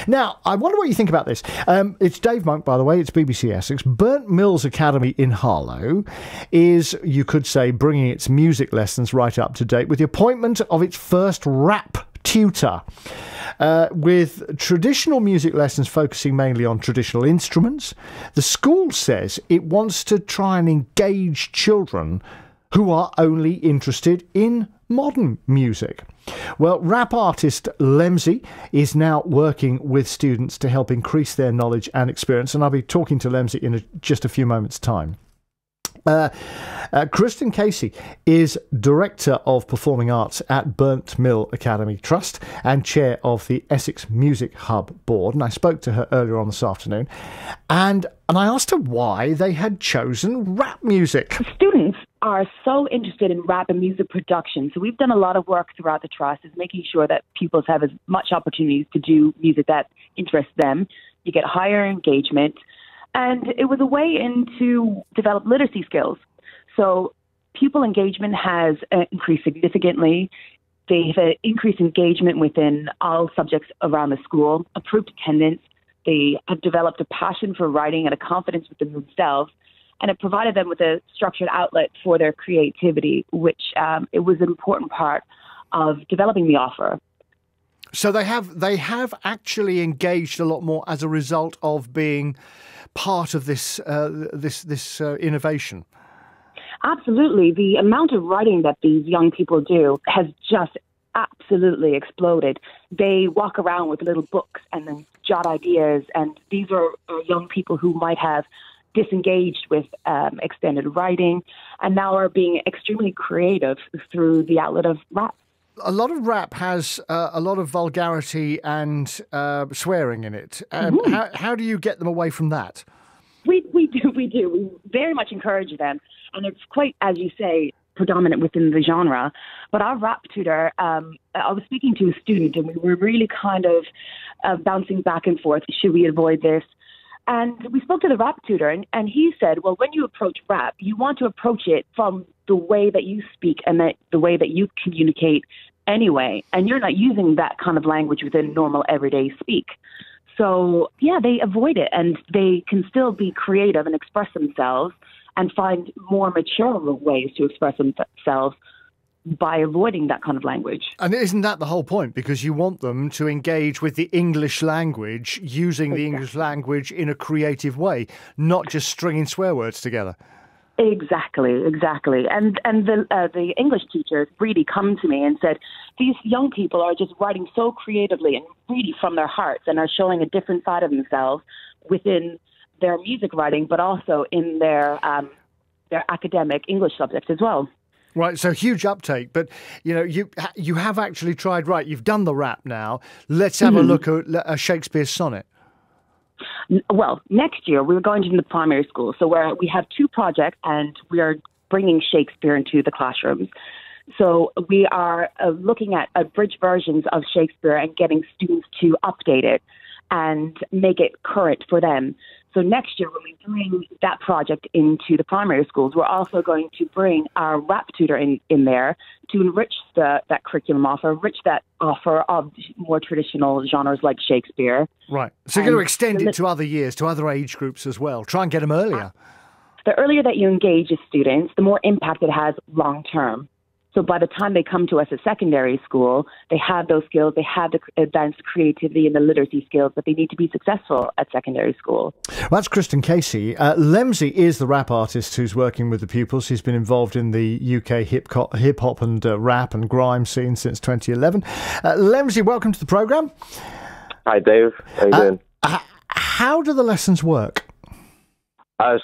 Now, I wonder what you think about this. It's Dave Monk, by the way. It's BBC Essex. Burnt Mills Academy in Harlow is, you could say, bringing its music lessons right up to date with the appointment of its first rap tutor. With traditional music lessons focusing mainly on traditional instruments, the school says it wants to try and engage children who are only interested in modern music. Well, rap artist Lemsey is now working with students to help increase their knowledge and experience, and I'll be talking to Lemsey in just a few moments' time. Kristen Casey is Director of Performing Arts at Burnt Mill Academy Trust and Chair of the Essex Music Hub Board. And I spoke to her earlier on this afternoon, and I asked her why they had chosen rap music. Students are so interested in rap and music production. So we've done a lot of work throughout the trust, is making sure that pupils have as much opportunities to do music that interests them. You get higher engagement. And it was a way in to develop literacy skills. So pupil engagement has increased significantly. They've increased engagement within all subjects around the school, improved attendance. They have developed a passion for writing and a confidence within themselves. And it provided them with a structured outlet for their creativity, which it was an important part of developing the offer. So they have actually engaged a lot more as a result of being part of this innovation. Absolutely. The amount of writing that these young people do has just absolutely exploded. They walk around with little books and then jot ideas, and these are young people who might have disengaged with extended writing and now are being extremely creative through the outlet of rap. A lot of rap has a lot of vulgarity and swearing in it. How do you get them away from that? We do. We very much encourage them. And it's quite, as you say, predominant within the genre. But our rap tutor, I was speaking to a student and we were really kind of bouncing back and forth. Should we avoid this? And we spoke to the rap tutor and he said, well, when you approach rap, you want to approach it from the way that you speak and the way that you communicate anyway. And you're not using that kind of language within normal everyday speak. So, yeah, they avoid it and they can still be creative and express themselves and find more mature ways to express themselves by avoiding that kind of language. And isn't that the whole point? Because you want them to engage with the English language, using the English language in a creative way, not just stringing swear words together. Exactly. And the English teachers really come to me and said, these young people are just writing so creatively and really from their hearts and are showing a different side of themselves within their music writing, but also in their academic English subjects as well. Right, so huge uptake, but you have actually tried. Right, you've done the rap now. Let's have a look at a Shakespeare sonnet. Well, next year we're going to the primary school, so we have two projects, and we are bringing Shakespeare into the classrooms. So we are looking at abridged versions of Shakespeare and getting students to update it and make it current for them. So next year, when we bring that project into the primary schools, we're also going to bring our rap tutor in there to enrich that curriculum offer, enrich that offer of more traditional genres like Shakespeare. Right. So you're going to extend it to other years, to other age groups as well. Try and get them earlier. The earlier that you engage with students, the more impact it has long term. So by the time they come to us at secondary school, they have those skills, they have the advanced creativity and the literacy skills that they need to be successful at secondary school. Well, that's Kristen Casey. Lemsey is the rap artist who's working with the pupils. He's been involved in the UK hip-hop and rap and grime scene since 2011. Lemsey, welcome to the programme. Hi, Dave. How you doing? How do the lessons work?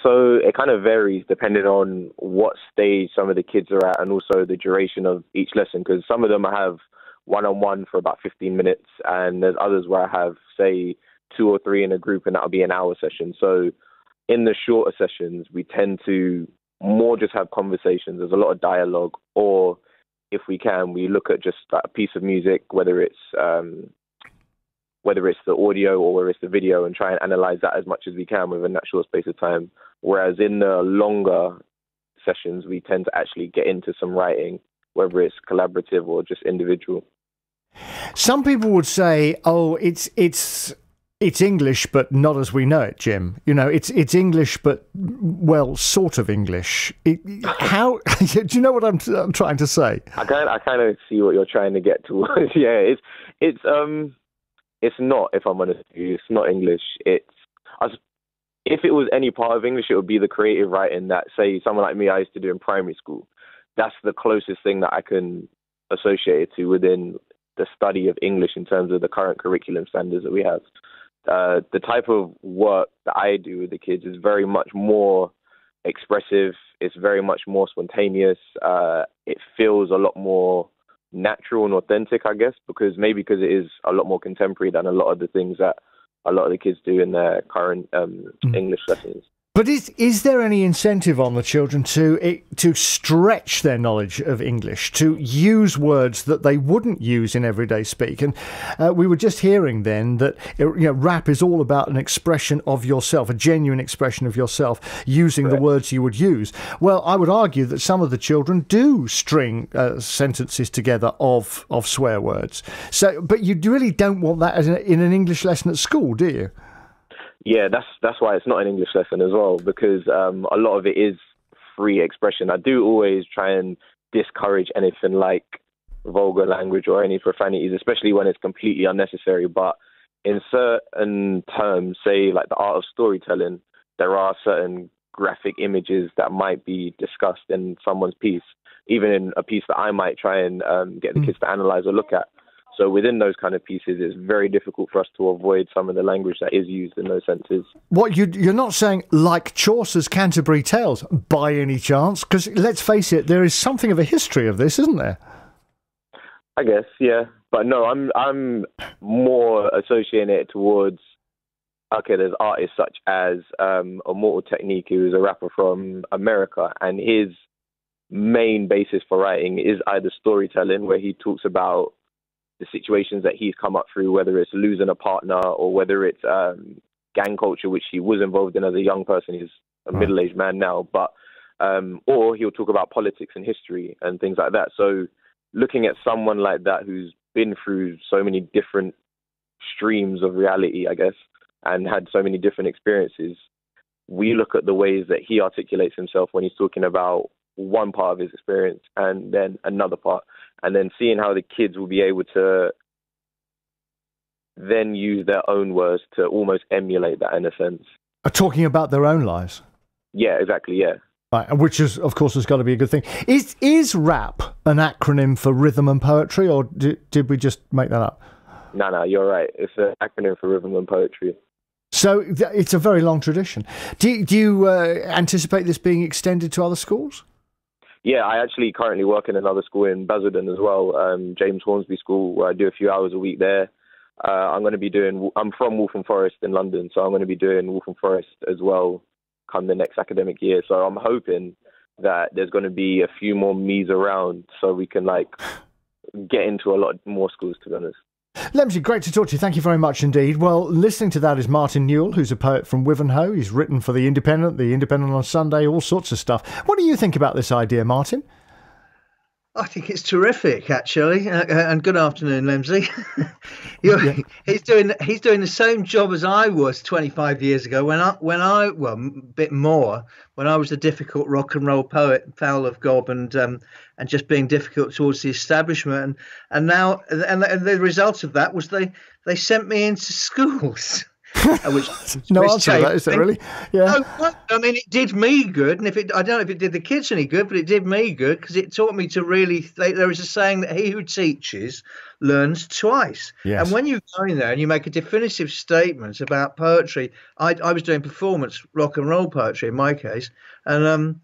So it kind of varies depending on what stage some of the kids are at and also the duration of each lesson, because some of them I have one-on-one for about 15 minutes and there's others where I have, say, 2 or 3 in a group and that'll be an hour session. So in the shorter sessions, we tend to more just have conversations. There's a lot of dialogue, or if we can, we look at just like a piece of music, whether it's the audio or whether it's the video, and try and analyze that as much as we can within that short space of time. Whereas in the longer sessions, we tend to actually get into some writing, whether it's collaborative or just individual. Some people would say, oh, it's It's English, but not as we know it, Jim. You know, it's English, but, well, sort of English. How do you know what I'm trying to say? I kind of see what you're trying to get towards. Yeah, it's not. If I'm honest with you, it's not English. If it was any part of English, it would be the creative writing that, say, someone like me, I used to do in primary school. That's the closest thing that I can associate it to within the study of English in terms of the current curriculum standards that we have. The type of work that I do with the kids is very much more expressive. It's very much more spontaneous. It feels a lot more natural and authentic, I guess, because it is a lot more contemporary than a lot of the things that a lot of the kids do in their current English lessons. But is there any incentive on the children to stretch their knowledge of English, to use words that they wouldn't use in everyday speak? And we were just hearing then that rap is all about an expression of yourself, a genuine expression of yourself, using the words you would use. Well, I would argue that some of the children do string sentences together of swear words. So, but you really don't want that in an English lesson at school, do you? Yeah, that's why it's not an English lesson as well, because a lot of it is free expression. I do always try and discourage anything like vulgar language or any profanities, especially when it's completely unnecessary. But in certain terms, say like the art of storytelling, there are certain graphic images that might be discussed in someone's piece, even in a piece that I might try and get the kids to analyze or look at. So within those kind of pieces, it's very difficult for us to avoid some of the language that is used in those senses. What, you're not saying like Chaucer's Canterbury Tales by any chance? Because let's face it, there is something of a history of this, isn't there? I guess, yeah. But no, I'm more associating it towards, okay, there's artists such as Immortal Technique, who is a rapper from America, and his main basis for writing is either storytelling, where he talks about the situations that he's come up through, whether it's losing a partner or whether it's gang culture, which he was involved in as a young person. He's a middle-aged man now, but or he'll talk about politics and history and things like that. So looking at someone like that who's been through so many different streams of reality, I guess, and had so many different experiences, we look at the ways that he articulates himself when he's talking about one part of his experience and then another part, and then seeing how the kids will be able to then use their own words to almost emulate that in a sense. Talking about their own lives. Yeah, exactly, yeah. Right, which is, of course, has got to be a good thing. Is RAP an acronym for rhythm and poetry, or did we just make that up? No, you're right. It's an acronym for rhythm and poetry. So it's a very long tradition. Do you anticipate this being extended to other schools? Yeah, I actually currently work in another school in Basildon as well, James Hornsby School, where I do a few hours a week there. I'm from Waltham Forest in London, so I'm going to be doing Waltham Forest as well come the next academic year. So I'm hoping that there's going to be a few more me's around so we can get into a lot more schools, to be honest. Lemsy, great to talk to you. Thank you very much indeed. Well, listening to that is Martin Newell, who's a poet from Wivenhoe. He's written for The Independent on Sunday, all sorts of stuff. What do you think about this idea, Martin? I think it's terrific, actually. And good afternoon, Lemsy. He's doing the same job as I was 25 years ago when I a bit more, when I was a difficult rock and roll poet, foul of gob and just being difficult towards the establishment. And now the result of that was they sent me into schools. No answer to that, is it really? Yeah. No, I mean, it did me good, and I don't know if it did the kids any good, but it did me good because it taught me to really. There is a saying that he who teaches learns twice. Yes. And when you go in there and you make a definitive statement about poetry, I was doing performance rock and roll poetry in my case, and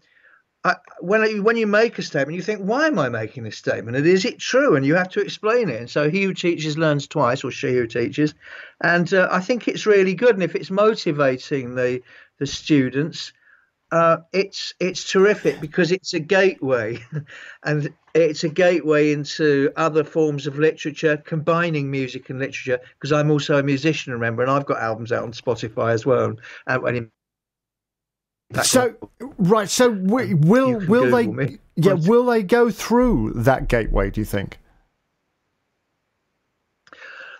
when you make a statement, you think, why am I making this statement? And is it true? And you have to explain it. And so he who teaches learns twice, or she who teaches. And I think it's really good. And if it's motivating the students, it's terrific because it's a gateway. And it's a gateway into other forms of literature, combining music and literature, because I'm also a musician, remember, and I've got albums out on Spotify as well. So will they go through that gateway, do you think?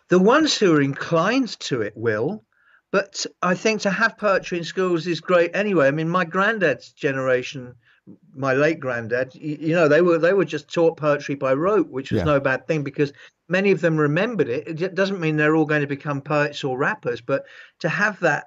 The ones who are inclined to it will, But I think to have poetry in schools is great anyway. I mean, my granddad's generation, my late granddad, they were just taught poetry by rote, which was no bad thing because many of them remembered it. It doesn't mean they're all going to become poets or rappers, but to have that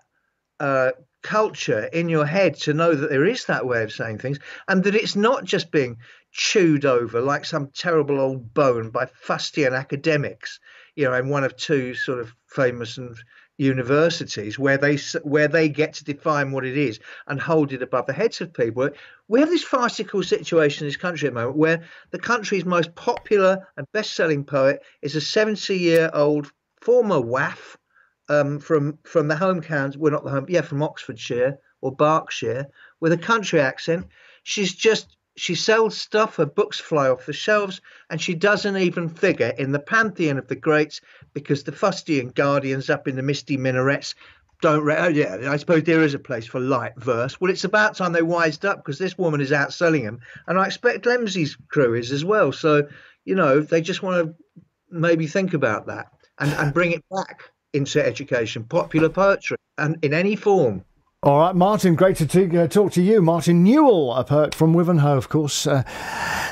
culture in your head, to know that there is that way of saying things and that it's not just being chewed over like some terrible old bone by fustian academics, in one of two sort of famous and universities where they get to define what it is and hold it above the heads of people. We have this farcical situation in this country at the moment where the country's most popular and best-selling poet is a 70-year-old former WAF from the home county, well, not the home, from Oxfordshire or Berkshire, with a country accent. She sells stuff, her books fly off the shelves, and she doesn't even figure in the pantheon of the greats because the fustian guardians up in the misty minarets don't. I suppose there is a place for light verse. Well, it's about time they wised up because this woman is outselling them, and I expect Lemsey's crew is as well. So, they just want to maybe think about that and bring it back into education, popular poetry, and in any form. All right, Martin, great to talk to you. Martin Newell, a poet from Wivenhoe, of course.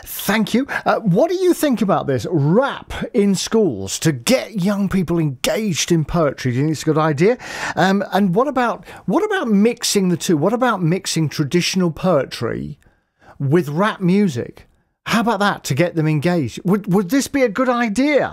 Thank you. What do you think about this? Rap in schools to get young people engaged in poetry. Do you think it's a good idea? And what about mixing the two? What about mixing traditional poetry with rap music? How about that to get them engaged? Would this be a good idea?